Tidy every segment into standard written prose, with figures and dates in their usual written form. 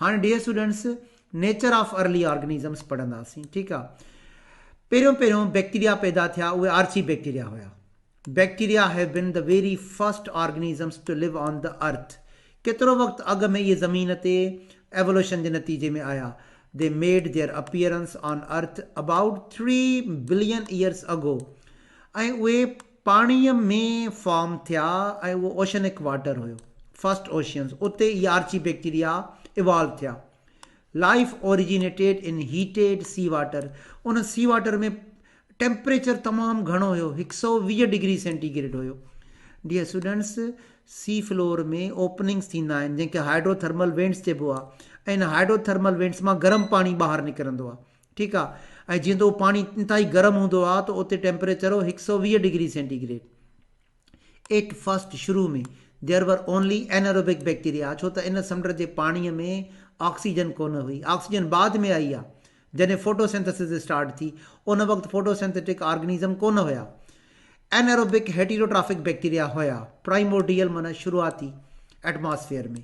हाँ dear students nature of early organisms पढ़ंदासीं ठीक आहे। पहिरियों बैक्टीरिया पैदा थिया उहे आर्ची बैक्टीरिया हुया। Bacteria have been the very first organisms to live on the earth. केतिरो वक़्तु अॻु में इहे ज़मीन ते एवोल्यूशन जे नतीजे में आया। They made their appearance on earth about 3 billion years ago ऐं उहे पाणीअ में फॉर्म थिया ऐं उहो ओशनिक वाटर हुयो फर्स्ट ओशियन्स, उते इहे आर्ची बैक्टीरिया इवॉल्व थिया। Life originated in heated sea water. उन सी वाटर में टेम्परेचर तमामु घणो हुयो 120 डिग्री सेंटीग्रेड हुयो। डियर स्टूडेंट्स सी फ्लोर में ओपनिंग्स थींदा आहिनि जंहिंखे हाइड्रोथर्मल वेंट्स चइबो आहे ऐं इन हाइड्रोथर्मल वेंट्स मां गर्म पाणी ॿाहिरि निकिरंदो आहे ठीकु आहे। ऐं जीअं त उहो पाणी इंतिहाई गर्म हूंदो आहे त उते टेम्परेचर हो 120 डिग्री सेंटीग्रेड। एट फर्स्ट शुरू में there were only anaerobic bacteria, छो त इन समुंड जे पाणीअ में ऑक्सीजन कोन हुई। ऑक्सीजन बाद में आई आहे जॾहिं फोटोसिंथेसिस स्टार्ट थी, उन वक़्तु फोटोसिंथेटिक ऑर्गेनिज़म कोन हुया। एनारोबिक हेटेरोट्रॉफिक बैक्टीरिया हुया प्राइमोर्डियल माना शुरूआती एटमॉस्फेयर में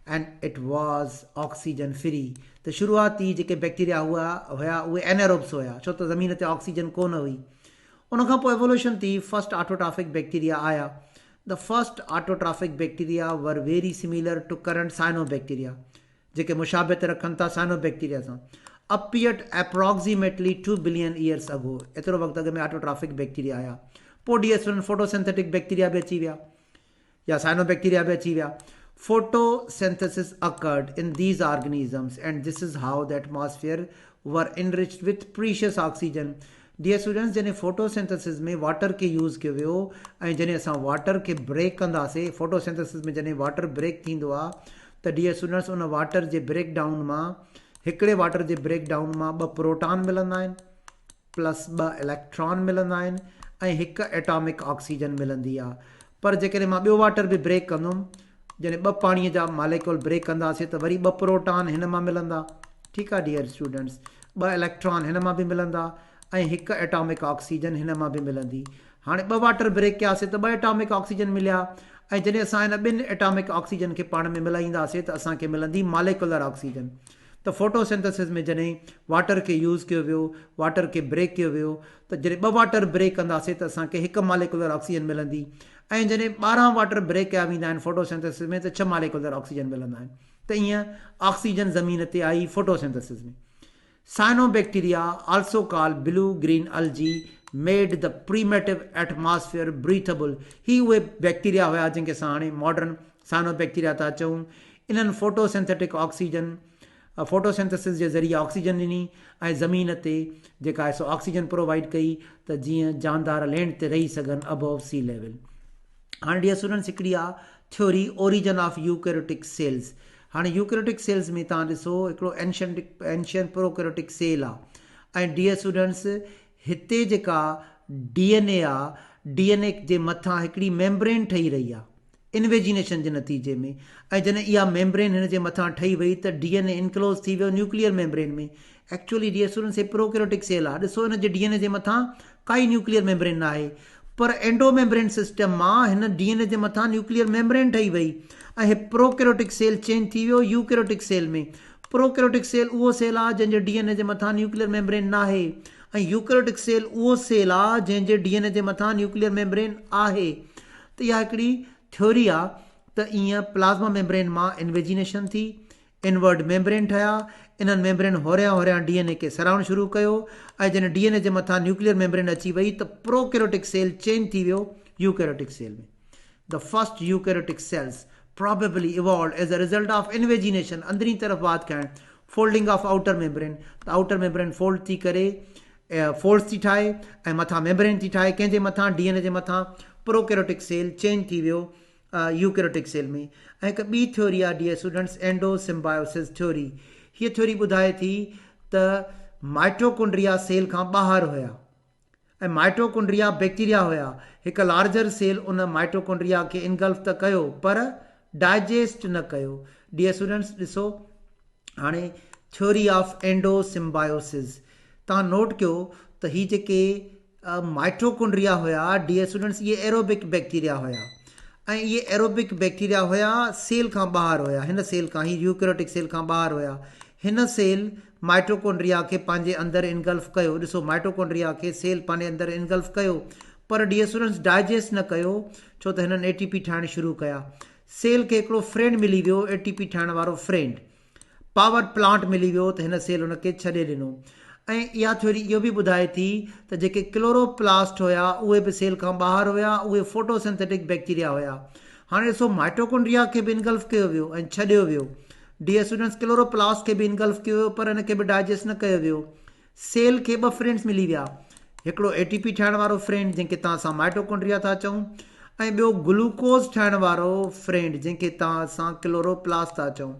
and it was oxygen free. त शुरूआती जेके बैक्टीरिया हुया उहे एनारोब्स हुया छो त ज़मीन ते ऑक्सीजन कोन हुई। उनखां पोइ एवोल्यूशन थी, फर्स्ट ऑटोट्रॉफिक बैक्टीरिया आया। The first autotrophic bacteria were very similar to current cyanobacteria, जेके मुशाबित रखनि था साइनो बैक्टीरिया सां। Appeared approximately 2 billion years ago. एतिरो वक़्तु अॻु में ऑटोट्रॉफिक बैक्टीरिया आया। पोइ डीएस फोटोसिंथेटिक बैक्टीरिया बि अची विया या साइनो बैक्टीरिया बि अची विया। Photosynthesis occurred in these organisms and this is how the atmosphere were enriched with precious oxygen. Dear students जॾहिं फोटोसिंथेसिस में वाटर खे यूज़ कयो वियो ऐं जॾहिं असां वाटर खे ब्रेक कंदासीं, फोटोसिंथेसिस में जॾहिं वाटर ब्रेक थींदो आहे त डियर स्टूडेंट्स उन वाटर जे ब्रेक डाउन मां हिकिड़े वाटर जे ब्रेक डाउन मां 2 प्रोटॉन मिलंदा आहिनि प्लस 2 इलेक्ट्रॉन मिलंदा आहिनि ऐं 1 एटॉमिक ऑक्सीजन मिलंदी आहे। पर जेकॾहिं मां ॿियो वाटर बि ब्रेक कंदुमि, जॾहिं 2 पाणीअ जा मालिक्यूल ब्रेक कंदासीं त वरी 2 प्रोटॉन हिन मां मिलंदा ठीकु आहे डियर स्टूडेंट्स, 2 इलेक्ट्रॉन हिन मां बि मिलंदा ऐं 1 एटॉमिक ऑक्सीजन हिन मां बि मिलंदी। हाणे 2 वाटर ब्रेक कयासीं त 2 एटॉमिक ऑक्सीजन मिलिया ऐं जॾहिं असां हिन 2 एटॉमिक ऑक्सीजन खे पाण में मिलाईंदासीं त असांखे मिलंदी मालिकुलर ऑक्सीजन। त फोटोसिंथेसिस में जॾहिं वाटर खे यूज़ कयो वियो, वाटर खे ब्रेक कयो वियो त जॾहिं 2 वाटर ब्रेक कंदासीं त असांखे 1 मालिकुलर ऑक्सीजन मिलंदी ऐं जॾहिं 12 वाटर ब्रेक कया वेंदा आहिनि फोटोसिंथेसिस में त 6 मालिकुलर ऑक्सीजन मिलंदा आहिनि। त ईअं ऑक्सीजन ज़मीन ते आई फोटोसिंथेसिस में। Cyanobacteria also called blue green algae made the primitive atmosphere breathable. ही उहे बैक्टीरिया हुया जंहिंखे असां हाणे मॉडर्न साइनोबैक्टीरिया था चऊं। इन्हनि फोटोसिंथेटिक ऑक्सीजन फोटोसिंथेसिस जे ज़रिए ऑक्सीजन ॾिनी ऐं ज़मीन ते जेका आहे सो ऑक्सीजन प्रोवाइड कई त जीअं जानदार लैंड ते रही सघनि अबव सी लेवल। हाणे डियर स्टूडेंट्स हिकिड़ी आहे theory origin of eukaryotic cells. हाणे यूकैरियोटिक सेल्स में तव्हां ॾिसो हिकिड़ो एंशियंट प्रोकैरियोटिक सेल आहे ऐं डियर स्टूडेंट्स हिते जेका डीएनए आहे, डीएनए जे मथां हिकिड़ी मेम्ब्रेन ठही रही आहे इनवेजिनेशन जे नतीजे में। ऐं जॾहिं इहा मेम्ब्रेन हिन जे मथां ठही वई त डीएनए इनक्लोज थी वियो न्यूक्लियर मेम्ब्रेन में। एक्चुअली डियर स्टूडेंट्स हे प्रोकैरियोटिक सेल आहे। ॾिसो हिन जे डीएनए जे मथां काई न्यूक्लियर मेम्ब्रेन न आहे, पर एंडो मेम्ब्रेन सिस्टम मां हिन डीएनए जे मथां न्यूक्लियर मेम्ब्रेन ठही वई ऐं हे प्रोकैरियोटिक सेल चेंज थी वियो यूकैरियोटिक सेल में। प्रोकैरियोटिक सेल उहो सेल आहे जंहिंजे डीएनए जे मथां न्यूक्लियर मेम्ब्रेन न आहे ऐं यूकैरियोटिक सेल उहो सेल आहे जंहिंजे डीएनए जे मथां न्यूक्लियर मेम्ब्रेन आहे। त इहा हिकिड़ी थ्योरी आहे त ईअं प्लाज़्मा मेम्ब्रेन मां इनवेजिनेशन थी, इनवर्ड मेम्ब्रेन ठहिया, इन्हनि मेम्ब्रेन होरियां डीएनए खे सराउंड शुरू कयो ऐं जॾहिं डीएनए जे मथां न्यूक्लियर मेम्ब्रेन अची वई त प्रोकैरियोटिक सेल चेंज थी वियो यूकैरियोटिक सेल में। The first eukaryotic cells probably evolved as a result of invagination, अंदरी तरफ़ बात करण, फोल्डिंग ऑफ आउटर मेम्ब्रेन। त आउटर मेम्ब्रेन फोल्ड थी करे फोल्ड्स थी ठाहे ऐं मथां मेम्ब्रेन थी ठाहे कंहिंजे मथां डीएनए जे मथां। प्रोकैरियोटिक सेल चेंज थी वियो यूकैरियोटिक सेल में। ऐं हिकु ॿी थ्योरी आहे dear students endosymbiosis theory. हीअ थ्योरी ॿुधाए थी त माइटोकॉन्ड्रिया सेल खां ॿाहिरि हुया ऐं माइटोकॉन्ड्रिया बैक्टीरिया हुया। हिकु लार्जर सेल उन माइटोकॉन्ड्रिया खे इनगल्फ त कयो पर डाइजेस्ट न कयो। डियर स्टूडेंट्स ॾिसो हाणे थ्योरी ऑफ एंडो सिम्बायोसिस तव्हां नोट कयो त हीअ जेके माइटोकॉन्ड्रिया हुया डियर स्टूडेंट्स इहे एरोबिक बैक्टीरिया हुया ऐं इहे एरोबिक बैक्टीरिया हुया सेल खां ॿाहिरि हुया, हिन सेल खां, ही यूकैरियोटिक सेल खां ॿाहिरि हुया। हिन सेल माइटोकॉन्ड्रिया खे पंहिंजे अंदरि इनगल्फ कयो। ॾिसो माइटोकॉन्ड्रिया खे सेल पंहिंजे अंदरि इनगल्फ कयो, पर डियर स्टूडेंट्स डाइजेस्ट न कयो, छो त हिननि एटीपी ठाहिण शुरू कया। सेल खे हिकिड़ो फ्रेंड मिली वियो, एटीपी ठाहिण वारो फ्रेंड, पावर प्लांट मिली वियो, त हिन सेल हुनखे छॾे ॾिनो। ऐं इहा थ्योरी इहो बि ॿुधाए थी त जेके क्लोरोप्लास्ट हुया उहे बि सेल खां ॿाहिरि हुया, उहे फोटोसिंथेटिक बैक्टीरिया हुया। हाणे ॾिसो माइटोकॉन्ड्रिया खे बि इनगल्फ कयो वियो ऐं छॾियो वियो। डियर स्टूडेंट्स क्लोरोप्लास्ट खे बि इनगल्फ कयो वियो, पर हिनखे बि डाइजेस्ट न कयो वियो। सेल खे ॿ फ्रेंड्स मिली विया, हिकिड़ो एटीपी ठाहिण वारो फ्रेंड जंहिंखे तव्हां असां माइटोकॉन्ड्रिया था चऊं, ऐं ॿियो ग्लूकोज ठाहिण वारो फ्रेंड जंहिंखे तव्हां असां क्लोरोप्लास्ट था चऊं।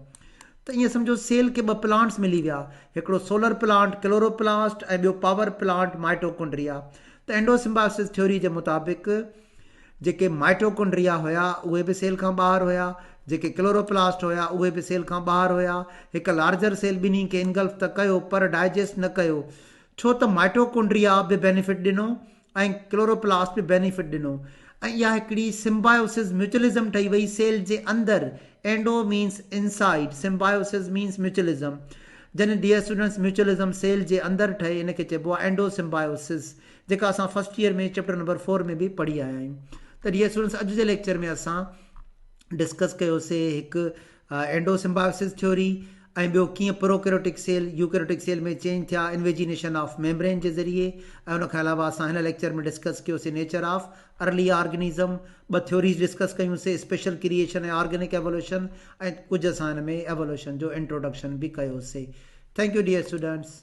त ईअं सम्झो सेल खे ॿ प्लांट्स मिली विया, हिकिड़ो सोलर प्लांट क्लोरोप्लास्ट ऐं ॿियो पावर प्लांट माइटोकॉन्ड्रिया। त एंडोसिम्बायोसिस थ्योरी जे मुताबिक़ जेके माइटोकॉन्ड्रिया हुया उहे बि सेल खां ॿाहिरि हुया, जेके क्लोरोप्लास्ट हुया उहे बि सेल खां ॿाहिरि हुया। हिकु लार्जर सेल ॿिन्ही खे इनगल्फ त कयो, पर डाइजेस्ट न कयो, छो त माइटोकॉन्ड्रिया बि बेनिफिट ॾिनो ऐं क्लोरोप्लास्ट बि बेनिफिट ॾिनो। ऐं इहा हिकिड़ी सिम्बायोसिस म्यूचुअलिज़म ठही वई सेल जे अंदरि। Endo means inside, symbiosis means mutualism. जॾहिं डियर स्टूडेंट्स म्यूचुअलिज़म सेल जे अंदरि ठहे, इनखे चइबो आहे एंडो सिम्बायोसिस, जेका असां फर्स्ट ईयर में चैप्टर नंबर 4 में बि पढ़ी आया आहियूं। त डियर स्टूडेंट्स अॼु जे लेक्चर में असां डिस्कस कयोसीं हिकु एंडो सिम्बायोसिस थ्योरी, ऐं ॿियो कीअं प्रोकैरियोटिक सेल यूकैरियोटिक सेल में चेंज थिया इन्वेजिनेशन ऑफ मेम्ब्रेन जे ज़रिए। ऐं उनखां अलावा असां हिन लेक्चर में डिस्कस कयोसीं नेचर ऑफ अर्ली ऑर्गेनिज़म, ॿ थ्योरीज़ डिस्कस कयूंसीं, स्पेशल क्रिएशन ऐं ऑर्गेनिक एवोल्यूशन, ऐं कुझु असां हिन में एवोल्यूशन जो इंट्रोडक्शन बि कयोसीं। Thank you dear students.